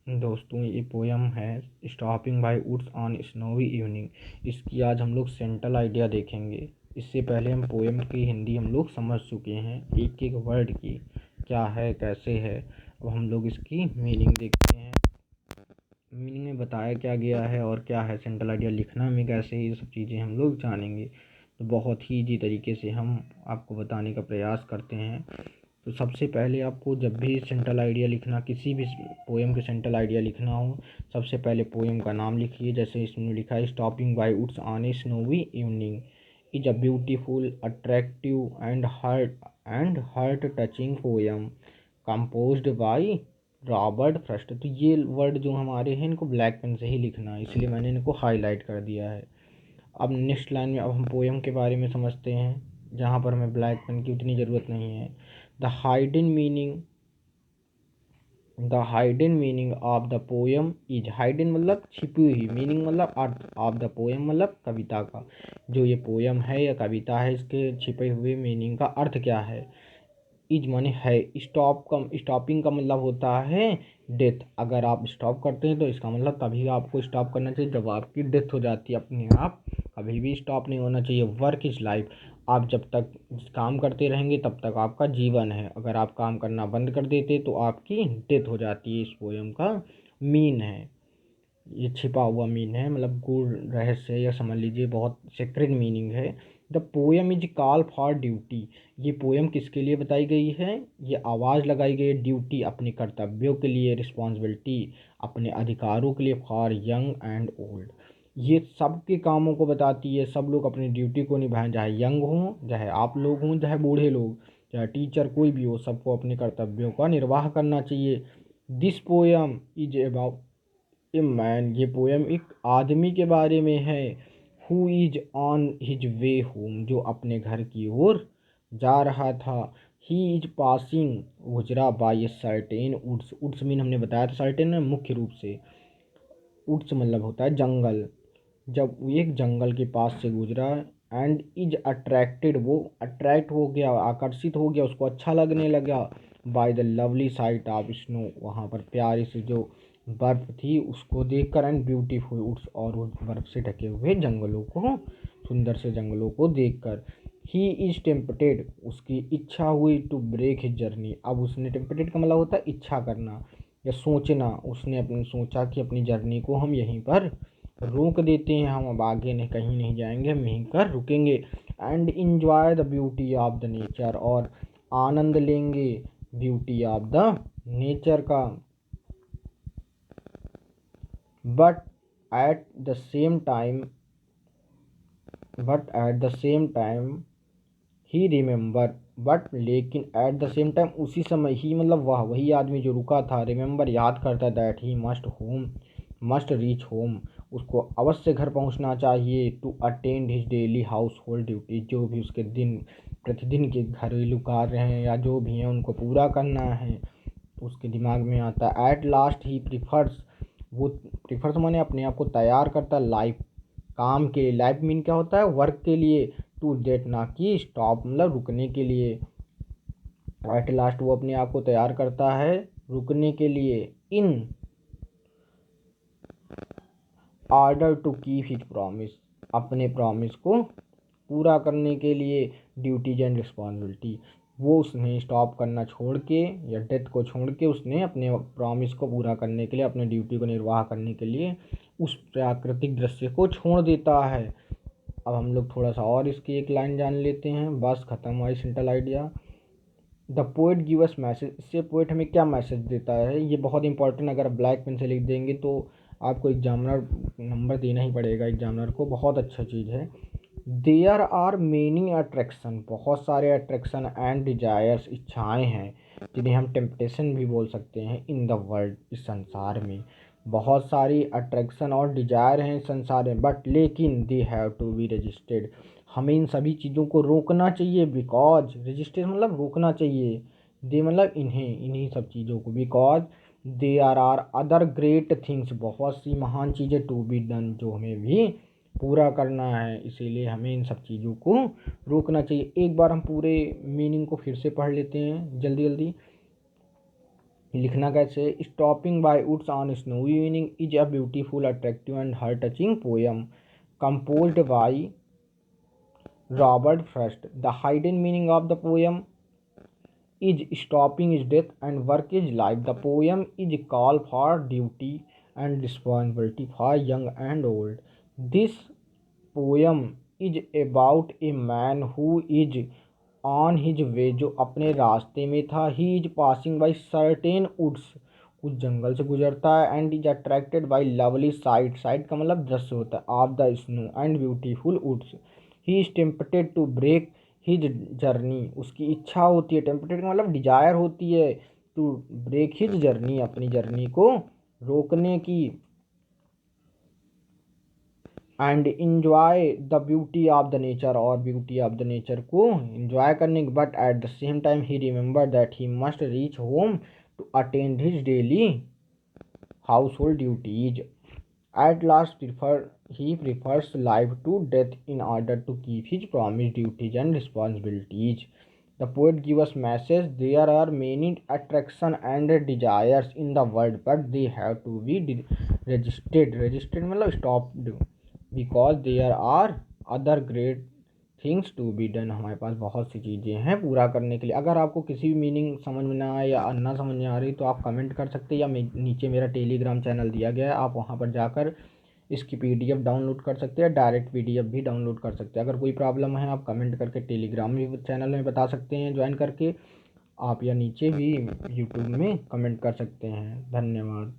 दोस्तों, ये पोयम है stopping by woods on snowy evening. इसकी आज हम लोग सेंट्रल आइडिया देखेंगे। इससे पहले हम पोयम की हिंदी हम लोग समझ चुके हैं, एक एक वर्ड की क्या है कैसे है। अब हम लोग इसकी मीनिंग देखते हैं। मीनिंग में बताया क्या गया है और क्या है, सेंट्रल आइडिया लिखना में कैसे, ये सब चीज़ें हम लोग जानेंगे। तो बहुत ही ईजी तरीके से हम आपको बताने का प्रयास करते हैं। तो सबसे पहले आपको जब भी सेंट्रल आइडिया लिखना, किसी भी पोएम के सेंट्रल आइडिया लिखना हो, सबसे पहले पोएम का नाम लिखिए। जैसे इसमें लिखा है stopping by woods on a snowy evening is a beautiful attractive and heart touching poem composed by Robert Frost. तो ये वर्ड जो हमारे हैं इनको ब्लैक पेन से ही लिखना है, इसलिए मैंने इनको हाईलाइट कर दिया है। अब नेक्स्ट लाइन में अब हम पोएम के बारे में समझते हैं, जहाँ पर हमें ब्लैक पेन की उतनी ज़रूरत नहीं है। The hidden meaning the hidden meaning of the poem is, hidden मतलब छिपी हुई, मीनिंग मतलब अर्थ, ऑफ द पोएम मतलब कविता का। जो ये पोएम है या कविता है, इसके छिपे हुए मीनिंग का अर्थ क्या है। इज माने है, स्टॉपिंग का मतलब होता है डेथ। अगर आप स्टॉप करते हैं तो इसका मतलब तभी आपको स्टॉप करना चाहिए जब आपकी डेथ हो जाती है। अपने आप कभी भी स्टॉप नहीं होना चाहिए। वर्क इज लाइफ, आप जब तक काम करते रहेंगे तब तक आपका जीवन है। अगर आप काम करना बंद कर देते तो आपकी डेथ हो जाती है। इस पोएम का मीन है, ये छिपा हुआ मीन है, मतलब गूढ़ रहस्य, या समझ लीजिए बहुत सीक्रेट मीनिंग है। The poem is call for duty, ये पोएम किसके लिए बताई गई है, ये आवाज़ लगाई गई है ड्यूटी, अपने कर्तव्यों के लिए, रिस्पॉन्सिबिलिटी, अपने अधिकारों के लिए, फॉर यंग एंड ओल्ड। ये सबके कामों को बताती है। सब लोग अपनी ड्यूटी को निभाएं, चाहे यंग हों, चाहे आप लोग हों, चाहे बूढ़े लोग, चाहे टीचर, कोई भी हो, सबको अपने कर्तव्यों का निर्वाह करना चाहिए। This poem is about a man, ये पोएम एक आदमी के बारे में है। Who is on his way home, जो अपने घर की ओर जा रहा था। ही इज पासिंग, गुजरा by a certain woods, woods mean हमने बताया था सर्टेन में मुख्य रूप से, वुड्स मतलब होता है जंगल। जब वो एक जंगल के पास से गुजरा, एंड इज अट्रैक्टेड, वो अट्रैक्ट हो गया, आकर्षित हो गया, उसको अच्छा लगने लगा, by the lovely site of snow, वहाँ पर प्यारी से जो बर्फ़ थी उसको देखकर, एंड ब्यूटीफुल वुड्स, और उस बर्फ़ से ढके हुए जंगलों को, सुंदर से जंगलों को देखकर। ही इज टेम्पटेड, उसकी इच्छा हुई, टू ब्रेक हिज जर्नी, अब उसने, टेम्पटेड का मतलब होता है इच्छा करना या सोचना, उसने अपने सोचा कि अपनी जर्नी को हम यहीं पर रोक देते हैं, हम अब आगे नहीं, कहीं नहीं जाएंगे, हम यहीं पर रुकेंगे। And enjoy the beauty of the nature, और आनंद लेंगे ब्यूटी ऑफ द नेचर का। But at the same time but at the same time he remember, but लेकिन एट द सेम टाइम, उसी समय ही मतलब वही आदमी जो रुका था, रिमेंबर याद करता, that he must reach home, उसको अवश्य घर पहुंचना चाहिए। To attend his daily household duty, जो भी उसके दिन प्रतिदिन के घरेलू कार्य हैं या जो भी हैं उनको पूरा करना है, उसके दिमाग में आता है। एट लास्ट ही प्रिफर्स, वो प्रिफर्स माने अपने आप को तैयार करता है, लाइफ, काम के लिए। लाइफ मीन क्या होता है, वर्क के लिए। टू डेट, ना कि स्टॉप मतलब रुकने के लिए। एट लास्ट वो अपने आप को तैयार करता है रुकने के लिए, in order to keep his promise, अपने प्रॉमिस को पूरा करने के लिए। ड्यूटीज एंड रिस्पॉन्सिबिलिटी, वो उसने स्टॉप करना छोड़ के या डेथ को छोड़ के उसने अपने प्रॉमिस को पूरा करने के लिए, अपने ड्यूटी को निर्वाह करने के लिए उस प्राकृतिक दृश्य को छोड़ देता है। अब हम लोग थोड़ा सा और इसकी एक लाइन जान लेते हैं, बस खत्म हुआ central idea. The poet give us message, इससे पोएट हमें क्या मैसेज देता है, ये बहुत इंपॉर्टेंट, अगर ब्लैक पेन से लिख देंगे तो आपको एग्जामिनर नंबर देना ही पड़ेगा, एग्जामिनर को, बहुत अच्छा चीज़ है। देयर आर मेनी अट्रैक्शन, बहुत सारे अट्रैक्शन एंड डिजायर्स, इच्छाएं हैं, जिन्हें हम टेम्पटेशन भी बोल सकते हैं, इन द वर्ल्ड, इस संसार में बहुत सारी अट्रैक्शन और डिजायर हैं संसार में, बट लेकिन they have to be registered, हमें इन सभी चीज़ों को रोकना चाहिए। बिकॉज, रजिस्टर मतलब रोकना चाहिए, दे मतलब इन्हें, इन्हीं सब चीज़ों को, because are other great things, बहुत सी महान चीज़ें, टू बी डन, जो हमें भी पूरा करना है, इसीलिए हमें इन सब चीज़ों को रोकना चाहिए। एक बार हम पूरे मीनिंग को फिर से पढ़ लेते हैं जल्दी जल्दी। लिखना कैसे, stopping by woods on snowy evening is a beautiful attractive and heart touching poem composed by Robert Frost. The hidden meaning of the poem is stopping is death and work is life. The poem is a call for duty and responsibility for young and old. This poem is about a man who is on his way, जो अपने रास्ते में था. He is passing by certain woods, कुछ जंगल से गुजरता है. And is attracted by lovely sight, sight का मतलब दृश्य होता है, of the snow and beautiful woods. He is tempted to break his journey, उसकी इच्छा होती है, टेम्पटेड का मतलब डिजायर होती है, टू ब्रेक हिज जर्नी, अपनी जर्नी को रोकने की. And enjoy the beauty of the nature, और ब्यूटी ऑफ द नेचर को इंजॉय करने के. But at the same time he remember that he must reach home to attend his daily household duties. At last, he prefers life to death in order to keep his promised duties and responsibilities. The poet gives us message: there are many attractions and desires in the world, but they have to be resisted. Resisted मतलब stopped, because there are other great things to be done. हमारे पास बहुत सी चीज़ें हैं पूरा करने के लिए. अगर आपको किसी भी मीनिंग समझ में ना आए या ना समझ में आ रही तो आप कमेंट कर सकते हैं, या नीचे मेरा टेलीग्राम चैनल दिया गया है, आप वहाँ पर जाकर इसकी पीडीएफ डाउनलोड कर सकते हैं, डायरेक्ट पीडीएफ भी डाउनलोड कर सकते हैं. अगर कोई प्रॉब्लम है आप कमेंट करके टेलीग्राम भी चैनल में बता सकते हैं ज्वाइन करके आप, या नीचे भी यूट्यूब में कमेंट कर सकते हैं. धन्यवाद.